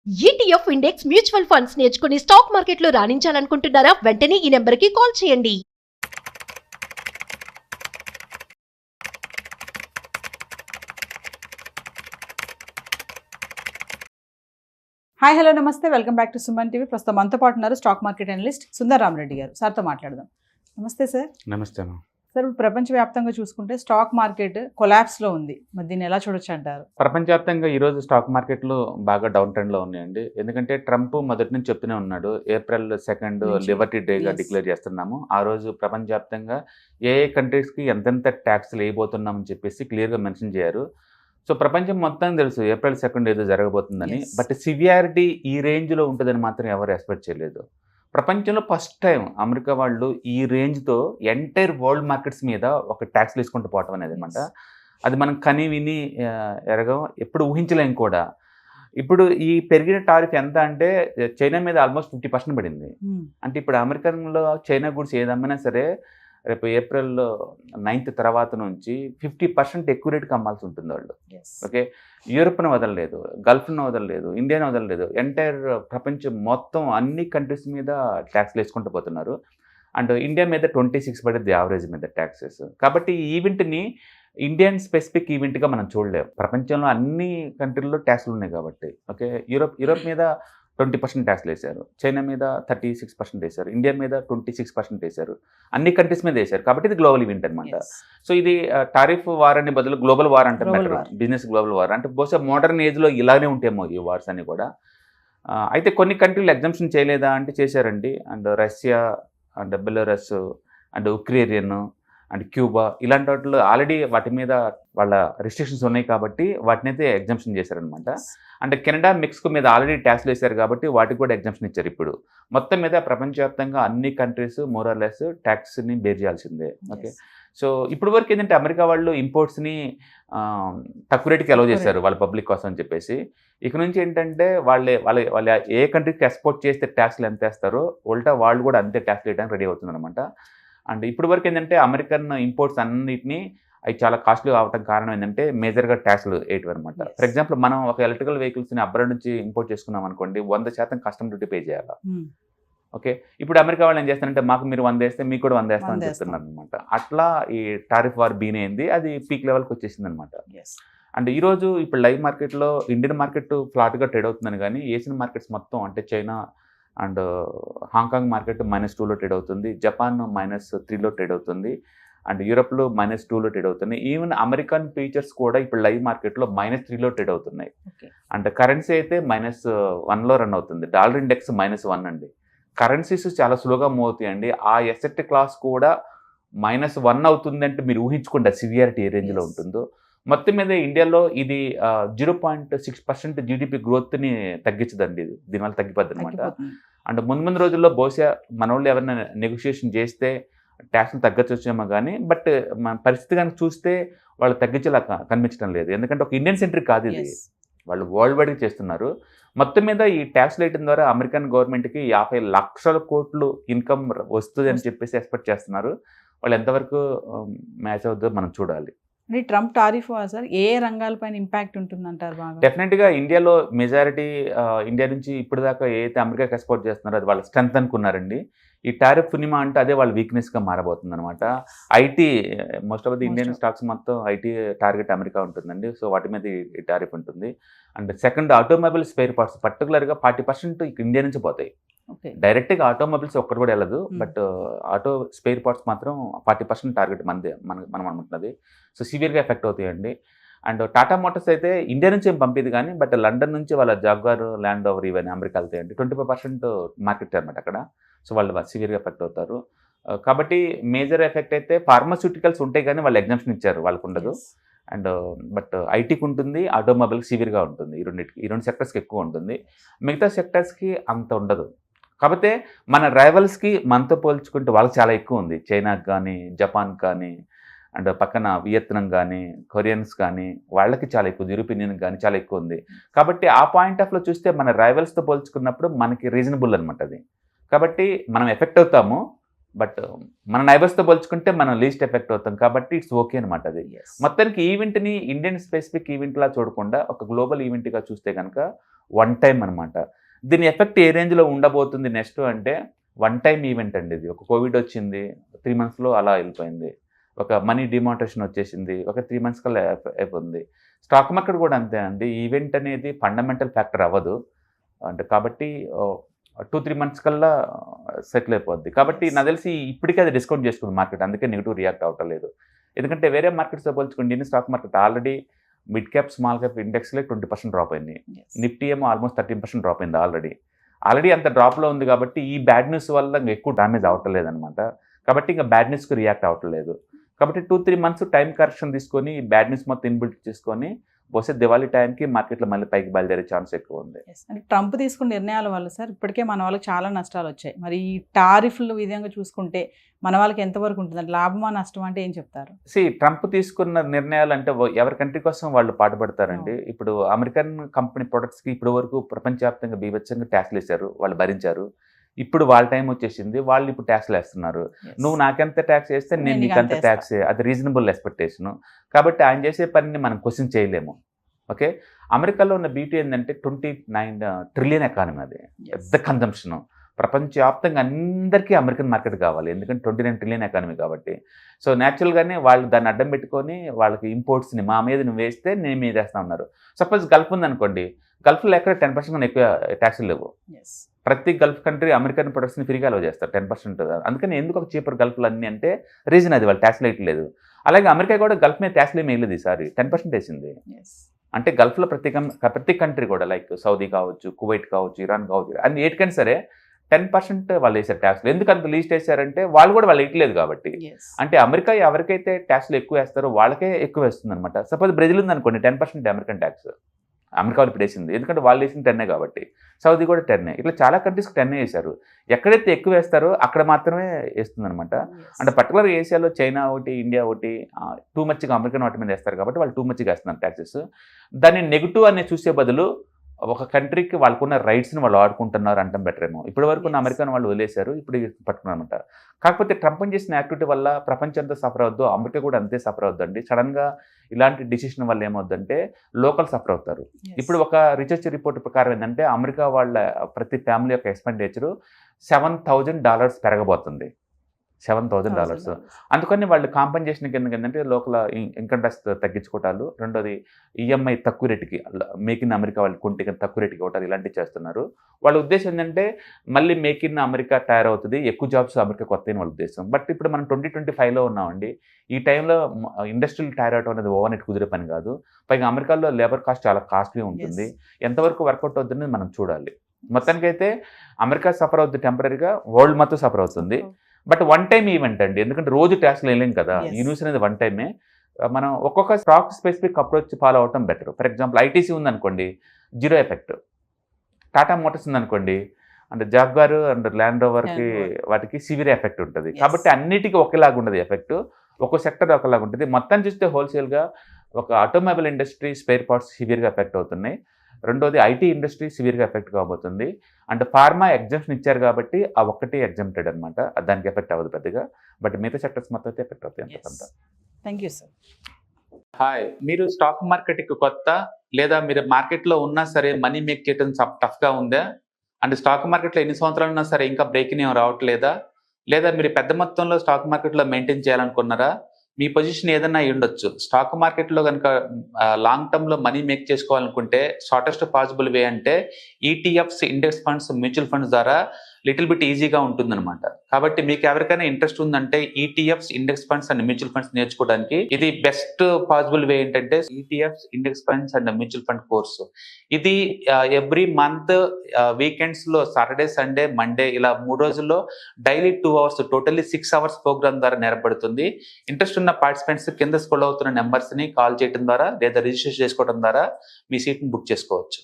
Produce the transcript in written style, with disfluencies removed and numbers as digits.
ETF index mutual funds నేర్చుకుని stock మార్కెట్లో రాణించాలనుకుంటున్నారా? వెంటనే ఈ నెంబర్కి కాల్ చేయండి. హాయ్ హలో నమస్తే, welcome back to Suman TV. ప్రస్తుతం మనతో పాటు ఉన్నారు stock market analyst Sundar Rama Reddy గారు. సార్తో మాట్లాడదాం. నమస్తే సార్. నమస్తే అమ్మా. సార్, ఇప్పుడు ప్రపంచవ్యాప్తంగా చూసుకుంటే స్టాక్ మార్కెట్ కొలాప్స్లో ఉంది. మరి దీన్ని ఎలా చూడొచ్చు అంటారు? ప్రపంచవ్యాప్తంగా ఈరోజు స్టాక్ మార్కెట్లు బాగా డౌన్ ట్రెండ్లో ఉన్నాయండి. ఎందుకంటే ట్రంప్ మొదటి నుంచి చెప్తూనే ఉన్నాడు, April 2 లిబర్టీ డేగా డిక్లేర్ చేస్తున్నాము. ఆ రోజు ప్రపంచవ్యాప్తంగా ఏ కంట్రీస్కి ఎంతెంత ట్యాక్స్లు వేయబోతున్నామని చెప్పేసి క్లియర్గా మెన్షన్ చేశారు. సో ప్రపంచం మొత్తం తెలుసు April 2 ఏదో జరగబోతుందని. బట్ సివియారిటీ ఈ రేంజ్లో ఉంటుందని మాత్రం ఎవరు ఎక్స్పెక్ట్ చేయలేదు. ప్రపంచంలో ఫస్ట్ టైం అమెరికా వాళ్ళు ఈ రేంజ్తో ఎంటైర్ వరల్డ్ మార్కెట్స్ మీద ఒక ట్యాక్స్లు వేసుకుంటూ పోవటం అనేది అనమాట. అది మనం కని విని ఎరగం, ఎప్పుడు ఊహించలేం కూడా. ఇప్పుడు ఈ పెరిగిన టారిఫ్ ఎంత అంటే చైనా మీద ఆల్మోస్ట్ 50% పడింది. అంటే ఇప్పుడు అమెరికన్లో చైనా గుడ్స్ ఏదమ్మినా సరే రేపు April 9 తర్వాత నుంచి 50% ఎక్కువ రేటుకి అమ్మాల్సి ఉంటుంది వాళ్ళు. ఓకే, యూరోప్ను వదలలేదు, గల్ఫ్ను వదలలేదు, ఇండియాను వదలలేదు, ఎంటైర్ ప్రపంచం మొత్తం అన్ని కంట్రీస్ మీద ట్యాక్స్లు వేసుకుంటూ పోతున్నారు. అండ్ ఇండియా మీద 26 పడింది యావరేజ్ మీద ట్యాక్సెస్. కాబట్టి ఈ ఈవెంట్ని ఇండియన్ స్పెసిఫిక్ ఈవెంట్గా మనం చూడలేము. ప్రపంచంలో అన్ని కంట్రీల్లో ట్యాక్స్లు ఉన్నాయి కాబట్టి. ఓకే, యూరోప్ మీద 20% ట్యాక్స్లు వేశారు, చైనా మీద 36% వేశారు, ఇండియా మీద 26% వేశారు, అన్ని కంట్రీస్ మీద వేశారు. కాబట్టి ఇది గ్లోబల్ ఈవెంట్ అనమాట. సో ఇది టారిఫ్ వార్ అని బదులు గ్లోబల్ వార్ అంటారు, బిజినెస్ గ్లోబల్ వార్ అంటే. బహుశా మోడర్న్ ఏజ్లో ఇలానే ఉంటాయేమో ఈ వార్స్ అన్ని కూడా. అయితే కొన్ని కంట్రీలు ఎగ్జామ్షన్ చేయలేదా అంటే చేశారండి. And Russia and Belarus and Ukrainian and Cuba ఇలాంటి వాటిలో ఆల్రెడీ వాటి మీద వాళ్ళ రిస్ట్రిక్షన్స్ ఉన్నాయి కాబట్టి వాటిని అయితే ఎగ్జామ్షన్ చేశారనమాట. అంటే కెనడా, మెక్సికో మీద ఆల్రెడీ ట్యాక్స్లు వేశారు కాబట్టి వాటికి కూడా ఎగ్జామ్షన్ ఇచ్చారు. ఇప్పుడు మొత్తం మీద ప్రపంచవ్యాప్తంగా అన్ని కంట్రీస్ మోరల్లెస్ ట్యాక్స్ని బేర్ చేయాల్సిందే. ఓకే, సో ఇప్పుడు వరకు ఏంటంటే అమెరికా వాళ్ళు ఇంపోర్ట్స్ని తక్కువ రేటుకి అలౌ చేశారు వాళ్ళ పబ్లిక్ కోసం అని చెప్పేసి. ఇక నుంచి ఏంటంటే వాళ్ళ ఏ కంట్రీకి ఎక్స్పోర్ట్ చేస్తే ట్యాక్స్లు ఎంత వేస్తారో ఉల్టా వాళ్ళు కూడా అంతే ట్యాక్స్ వేయడానికి రెడీ అవుతుంది అనమాట. అండ్ ఇప్పుడు వరకు ఏంటంటే అమెరికన్ ఇంపోర్ట్స్ అన్నిటినీ అవి చాలా కాస్ట్లీ అవడం కారణం ఏంటంటే మేజర్గా ట్యాక్స్లు వేయటం అనమాట. ఫర్ ఎగ్జాంపుల్ మనం ఒక ఎలక్ట్రికల్ వెహికల్స్ని అబ్రాడ్ నుంచి ఇంపోర్ట్ చేసుకున్నాం అనుకోండి, 100% కస్టమ్ డ్యూటీ పే చేయాలి. ఓకే, ఇప్పుడు అమెరికా వాళ్ళు ఏం చేస్తారంటే మాకు మీరు 100 వేస్తే మీకు కూడా 100 వేస్తామని చెప్తున్నారు అనమాట. అట్లా ఈ టారిఫ్ వార్ బీన్ అయింది, అది పీక్ లెవెల్కి వచ్చేసింది అనమాట. అండ్ ఈరోజు ఇప్పుడు లైవ్ మార్కెట్లో ఇండియన్ మార్కెట్ ఫ్లాట్గా ట్రేడ్ అవుతుందని, కానీ ఏషియన్ మార్కెట్స్ మొత్తం అంటే చైనా అండ్ హాంకాంగ్ మార్కెట్ -2లో ట్రేడ్ అవుతుంది, జపాన్ -3లో ట్రేడ్ అవుతుంది, అండ్ యూరోప్లో -2లో ట్రేడ్ అవుతుంది. ఈవెన్ అమెరికన్ ఫీచర్స్ కూడా ఇప్పుడు లైవ్ మార్కెట్లో -3లో ట్రేడ్ అవుతున్నాయి. అండ్ కరెన్సీ అయితే -1లో రన్ అవుతుంది. డాలర్ ఇండెక్స్ -1 అండి. కరెన్సీస్ చాలా స్లోగా మూవ్ అవుతాయండి. ఆ ఎసెట్ క్లాస్ కూడా -1 అవుతుంది అంటే మీరు ఊహించుకోండి సివియారిటీ ఏ రేంజ్లో ఉంటుందో. మొత్తం మీద ఇండియాలో ఇది 0.6% జీడిపి గ్రోత్ని తగ్గించదండి. ఇది దీనివల్ల తగ్గిపోద్ది అనమాట. అండ్ ముందు రోజుల్లో బహుశా మన వాళ్ళు ఎవరైనా నెగోషియేషన్ చేస్తే ట్యాక్స్లు తగ్గచ్చేమో కానీ, బట్ మన పరిస్థితి కనుక చూస్తే వాళ్ళు తగ్గించేలా కనిపించడం లేదు. ఎందుకంటే ఒక ఇండియన్ సెంట్రిక్ కాదు ఇది, వాళ్ళు వరల్డ్ వైడ్గా చేస్తున్నారు. మొత్తం మీద ఈ ట్యాక్స్ వేయడం ద్వారా అమెరికన్ గవర్నమెంట్కి 50 లక్షల కోట్లు ఇన్కమ్ వస్తుంది అని చెప్పేసి ఎక్స్పెక్ట్ చేస్తున్నారు. వాళ్ళు ఎంతవరకు మ్యాచ్ అవుతుందో మనం చూడాలి. అంటే ట్రంప్ టారిఫ్ సార్ ఏ రంగాలపైన ఇంపాక్ట్ ఉంటుందంటారు? బాగా డెఫినెట్గా ఇండియాలో మెజారిటీ ఇండియా నుంచి ఇప్పుడు దాకా ఏదైతే అమెరికాకి ఎక్స్పోర్ట్ చేస్తున్నారో అది వాళ్ళ స్ట్రెంత్ అనుకున్నారండి. ఈ టారిఫ్ నిమా అంటే అదే వాళ్ళ వీక్నెస్గా మారబోతుంది అనమాట. IT most of the Indian stocks మొత్తం ఐటీ టార్గెట్ అమెరికా ఉంటుందండి. సో వాటి మీద ఈ టారిఫ్ ఉంటుంది. And second, automobile spare parts పర్టికులర్గా 40% ఇండియా నుంచి పోతాయి. డైరెక్ట్గా ఆటోమొబైల్స్ ఒక్కటి కూడా వెళ్ళదు, బట్ ఆటో స్పేర్ పార్ట్స్ మాత్రం 40% టార్గెట్ మనం అనుకుంటున్నది. సో సివియర్గా ఎఫెక్ట్ అవుతాయండి. అండ్ టాటా మోటార్స్ అయితే ఇండియా నుంచి ఏం పంపిది కానీ, బట్ లండన్ నుంచి వాళ్ళ జాగ్వార్, ల్యాండ్ రోవర్ ఇవన్నీ అమెరికా వెళ్తాయండి. 25% మార్కెట్ అనమాట అక్కడ. సో వాళ్ళు సివియర్గా ఎఫెక్ట్ అవుతారు. కాబట్టి మేజర్ ఎఫెక్ట్ అయితే ఫార్మాస్యూటికల్స్ ఉంటాయి కానీ వాళ్ళు ఎగ్జామ్షన్ ఇచ్చారు, వాళ్ళకు ఉండదు. అండ్ బట్ ఐటీకి ఉంటుంది, ఆటోమొబైల్కి సివియర్గా ఉంటుంది. ఈ రెండు సెక్టర్స్కి ఎక్కువ ఉంటుంది, మిగతా సెక్టర్స్కి అంత ఉండదు. కాకపోతే మన రైవల్స్కి మనతో పోల్చుకుంటే వాళ్ళకి చాలా ఎక్కువ ఉంది. చైనాకి కానీ, జపాన్ కానీ, అండ్ పక్కన వియత్నాం కానీ, కొరియన్స్ కానీ వాళ్ళకి చాలా ఎక్కువ, యూరోపియన్ కానీ చాలా ఎక్కువ ఉంది. కాబట్టి ఆ పాయింట్ ఆఫ్లో చూస్తే మన రైవల్స్తో పోల్చుకున్నప్పుడు మనకి రీజనబుల్ అనమాట అది. కాబట్టి మనం ఎఫెక్ట్ అవుతాము, బట్ మన నైబర్స్తో పోల్చుకుంటే మనం లీస్ట్ ఎఫెక్ట్ అవుతాం. కాబట్టి ఇట్స్ ఓకే అనమాట అది. మొత్తానికి ఈవెంట్ని ఇండియన్ స్పెసిఫిక్ ఈవెంట్లా చూడకుండా ఒక గ్లోబల్ ఈవెంట్గా చూస్తే కనుక వన్ టైం అనమాట. దీని ఎఫెక్ట్ ఏ రేంజ్లో ఉండబోతుంది నెక్స్ట్ అంటే వన్ టైం ఈవెంట్ అండి ఇది. ఒక కోవిడ్ వచ్చింది, 3 monthsలో అలా వెళ్ళిపోయింది. ఒక మనీ డిమానిటైజేషన్ వచ్చేసింది, ఒక 3 months కల్లా అయిపోయింది. స్టాక్ మార్కెట్ కూడా అంతే అండి. ఈవెంట్ అనేది ఫండమెంటల్ ఫ్యాక్టర్ అవ్వదు అంటే, కాబట్టి 2-3 months కల్లా సెటిల్ అయిపోద్ది. కాబట్టి నాకు తెలిసి ఇప్పటికే అది డిస్కౌంట్ చేసుకుంది మార్కెట్, అందుకే నెగిటివ్ రియాక్ట్ అవ్వటం లేదు. ఎందుకంటే వేరే మార్కెట్స్తో పోల్చుకుంటే Indian stock market already mid cap small cap ఇండెక్స్లో 20% డ్రాప్ అయింది. నిఫ్టీ ఏమో ఆల్మోస్ట్ 13% డ్రాప్ అయింది ఆల్రెడీ అంత డ్రాప్లో ఉంది. కాబట్టి ఈ బ్యాడ్ న్యూస్ వల్ల ఇంకా ఎక్కువ డ్యామేజ్ అవ్వటం లేదనమాట. కాబట్టి ఇంకా బ్యాడ్ న్యూస్కి రియాక్ట్ అవ్వటం లేదు. కాబట్టి 2-3 months టైం కరెక్షన్ తీసుకొని బ్యాడ్ న్యూస్ మొత్తం ఇన్బిల్ట్ చేసుకొని బహుశా దివాళీ టైంకి మార్కెట్లో మళ్ళీ పైకి బయలుదేరే ఛాన్స్ ఎక్కువ ఉంది. అంటే ట్రంప్ తీసుకున్న నిర్ణయాల వల్ల సార్ ఇప్పటికే మన వాళ్ళకి చాలా నష్టాలు వచ్చాయి. మరి ఈ టారిఫ్ల విధంగా చూసుకుంటే మన వాళ్ళకి ఎంతవరకు ఉంటుంది, అంటే లాభమా నష్టమా అంటే ఏం చెప్తారు? ట్రంప్ తీసుకున్న నిర్ణయాలు అంటే ఎవరి కంట్రీ కోసం వాళ్ళు పాటుపడతారండి. ఇప్పుడు అమెరికన్ కంపెనీ ప్రొడక్ట్స్కి ఇప్పటి వరకు ప్రపంచవ్యాప్తంగా బీభత్సంగా ట్యాక్స్లు వేశారు, వాళ్ళు భరించారు. ఇప్పుడు వాళ్ళ టైం వచ్చేసింది, వాళ్ళు ఇప్పుడు ట్యాక్స్లు వేస్తున్నారు. నువ్వు నాకెంత ట్యాక్స్ వేస్తే నేను నీకు అంత ట్యాక్స్, అది రీజనబుల్ ఎక్స్పెక్టేషను. కాబట్టి ఆయన చేసే పనిని మనం క్వశ్చన్ చేయలేము. ఓకే, అమెరికాలో ఉన్న బ్యూటీ ఏంటంటే 29 trillion ఎకానమీ, అది పెద్ద కన్జంప్షను. ప్రపంచవ్యాప్తంగా అందరికీ అమెరికన్ మార్కెట్ కావాలి, ఎందుకంటే 29 trillion ఎకానమీ కాబట్టి. సో న్యాచురల్గానే వాళ్ళు దాన్ని అడ్డం పెట్టుకొని వాళ్ళకి ఇంపోర్ట్స్ని మా మీద నువ్వు వేస్తే నేను మీద వేస్తా ఉన్నారు. సపోజ్ గల్ఫ్ ఉందనుకోండి, గల్ఫ్లో ఎక్కడ 10% కన్నా ఎక్కువ ట్యాక్సులు లేవు. ప్రతి గల్ఫ్ కంట్రీ అమెరికన్ ప్రొడక్ట్స్ని ఫ్రీగా అలౌ చేస్తారు 10%. అందుకని ఎందుకు ఒక చీపర్ గల్ఫ్లు అన్నీ అంటే రీజన్ అది, వాళ్ళు ట్యాక్స్ వేయట్లేదు. అలాగే అమెరికా కూడా గల్ఫ్ మీద ట్యాక్స్లు ఏమి వేయలేదు, ఈసారి 10% వేసింది. అంటే గల్ఫ్లో ప్రతి కంట్రీ కూడా లైక్ సౌదీ కావచ్చు, కువైట్ కావచ్చు, ఇరాన్ కావచ్చు, అన్ని ఏటికైనా సరే 10% వాళ్ళు వేసారు ట్యాక్స్లు. ఎందుకు అంత లీస్ట్ వేసారంటే వాళ్ళు కూడా వాళ్ళు వేయట్లేదు కాబట్టి. అంటే అమెరికా ఎవరికైతే ట్యాక్స్లు ఎక్కువ వేస్తారో వాళ్ళకే ఎక్కువ వేస్తుంది అనమాట. సపోజ్ బ్రెజిల్ ఉందనుకోండి 10% అమెరికన్ ట్యాక్స్, అమెరికా వాళ్ళు ఇప్పుడు వేసింది, ఎందుకంటే వాళ్ళు వేసిన 10 కాబట్టి. సౌదీ కూడా 10. ఇట్లా చాలా కంట్రీస్కి 10 వేశారు. ఎక్కడైతే ఎక్కువ వేస్తారో అక్కడ మాత్రమే వేస్తుంది అనమాట. అంటే పర్టికులర్ ఏషియాలో చైనా ఒకటి, ఇండియా ఒకటి టూ మచ్గా అమెరికన్ వాటి మీద వేస్తారు కాబట్టి వాళ్ళు టూ మచ్గా వేస్తున్నారు ట్యాక్సెస్. దాన్ని నెగిటివ్ అని చూసే బదులు ఒక కంట్రీకి వాళ్ళకున్న రైట్స్ని వాళ్ళు ఆడుకుంటున్నారు అంటాం బెటర్ ఏమో. ఇప్పటి వరకు ఉన్న అమెరికన్ వాళ్ళు వదిలేశారు, ఇప్పుడు పట్టుకున్నారన్నమాట. కాకపోతే ట్రంప్ చేసిన యాక్టివిటీ వల్ల ప్రపంచం అంతా సఫర్ అవుద్దు, అమెరికా కూడా అంతే సఫర్ అవుద్దండి. సడన్గా ఇలాంటి డిసిషన్ వల్ల ఏమవుద్దంటే లోకల్ సఫర్ అవుతారు. ఇప్పుడు ఒక రీసెర్చ్ రిపోర్ట్ ప్రకారం ఏంటంటే అమెరికా వాళ్ళ ప్రతి ఫ్యామిలీ యొక్క ఎక్స్పెండిచరు $7,000 పెరగబోతుంది. $7,000. అందుకని వాళ్ళు కాంపెన్సేషన్ కింద ఏంటంటే లోకల్ ఇన్కమ్ ట్యాక్స్ తగ్గించుకోవటాలు, రెండోది ఈఎంఐ తక్కువ రేటుకి, మేక్ ఇన్ అమెరికా వాళ్ళు కొంటే తక్కువ రేటుకి ఇవ్వటాలు, ఇలాంటివి చేస్తున్నారు. వాళ్ళ ఉద్దేశం ఏంటంటే మళ్ళీ మేక్ ఇన్ అమెరికా తయారవుతుంది, ఎక్కువ జాబ్స్ అమెరికాకి వస్తాయని వాళ్ళ ఉద్దేశం. బట్ ఇప్పుడు మనం 2025లో ఉన్నామండి. ఈ టైంలో ఇండస్ట్రియల్ తయారు అవడం అనేది ఓవర్నైట్ కుదిరే పని కాదు. పైగా అమెరికాలో లేబర్ కాస్ట్ చాలా కాస్ట్లీ ఉంటుంది. ఎంతవరకు వర్కౌట్ అవుతుందని మనం చూడాలి. మొత్తానికైతే అమెరికా సఫర్ అవుతుంది టెంపరీగా, వరల్డ్ మొత్తం సఫర్ అవుతుంది. బట్ వన్ టైం ఈవెంట్ అండి, ఎందుకంటే రోజు ట్యాక్స్లు వేయలేం కదా. ఈ న్యూస్ అనేది వన్ టైమే. మనం ఒక్కొక్క స్టాక్ స్పెసిఫిక్ అప్రోచ్ ఫాలో అవటం బెటర్. ఫర్ ఎగ్జాంపుల్ ఐటీసీ ఉందనుకోండి, జీరో ఎఫెక్ట్. టాటా మోటార్స్ ఉందనుకోండి, అంటే జాగ్వార్ అండ్ ల్యాండ్ రోవర్కి వాటికి సివియర్ ఎఫెక్ట్ ఉంటుంది. కాబట్టి అన్నిటికీ ఒకేలాగా ఉండదు ఎఫెక్ట్, ఒక్కో సెక్టర్ ఒకలాగా ఉంటుంది. మొత్తం చూస్తే హోల్సేల్గా ఒక ఆటోమొబైల్ ఇండస్ట్రీ స్పేర్ పార్ట్స్ సివియర్గా ఎఫెక్ట్ అవుతున్నాయి. రెండోది ఐటీ ఇండస్ట్రీ సివియర్గా ఎఫెక్ట్ కాబోతుంది. అండ్ ఫార్మా ఎగ్జామ్షన్ ఇచ్చారు కాబట్టి ఆ ఒక్కటి ఎగ్జామ్టెడ్ అనమాట, దానికి ఎఫెక్ట్ అవ్వదు పెద్దగా. బట్ మిగతా సెక్టర్స్ మొత్తం అయితే ఎఫెక్ట్ అవుతాయి అంత. Thank you sir. హాయ్, మీరు స్టాక్ మార్కెట్కి కొత్త, లేదా మీరు మార్కెట్లో ఉన్నా సరే మనీ మేక్ చేయడం టఫ్గా ఉందా? అంటే స్టాక్ మార్కెట్లో ఎన్ని సంవత్సరాలు ఉన్నా సరే ఇంకా బ్రేకింగ్ ఏం రావట్లేదా? లేదా మీరు పెద్ద మొత్తంలో స్టాక్ మార్కెట్లో మెయింటైన్ చేయాలనుకున్నారా? మీ పొజిషన్ ఏదైనా అయి ఉండొచ్చు. స్టాక్ మార్కెట్లో కనుక లాంగ్ టర్మ్లో మనీ మేక్ చేసుకోవాలనుకుంటే షార్టెస్ట్ పాసిబుల్ వే అంటే ETFs, index funds, mutual funds ద్వారా లిటిల్ బిట్ ఈజీగా ఉంటుందన్నమాట. కాబట్టి మీకు ఎవరికైనా ఇంట్రెస్ట్ ఉందంటే ETFs, index funds and mutual funds నేర్చుకోవడానికి ఇది బెస్ట్ పాసిబుల్ వే ఏంటంటే ETFs, index funds and mutual fund course. ఇది ఎవ్రీ మంత్ వీకెండ్స్లో సాటర్డే, సండే, మండే ఇలా 3 రోజుల్లో daily 2 hours, totally 6 hours program ద్వారా నేర్పడుతుంది. ఇంట్రెస్ట్ ఉన్న పార్టిసిపెంట్స్ కింద స్క్రోల్ అవుతున్న నెంబర్స్ని కాల్ చేయడం ద్వారా లేదా రిజిస్టర్ చేసుకోవడం ద్వారా మీ సీట్ని బుక్ చేసుకోవచ్చు.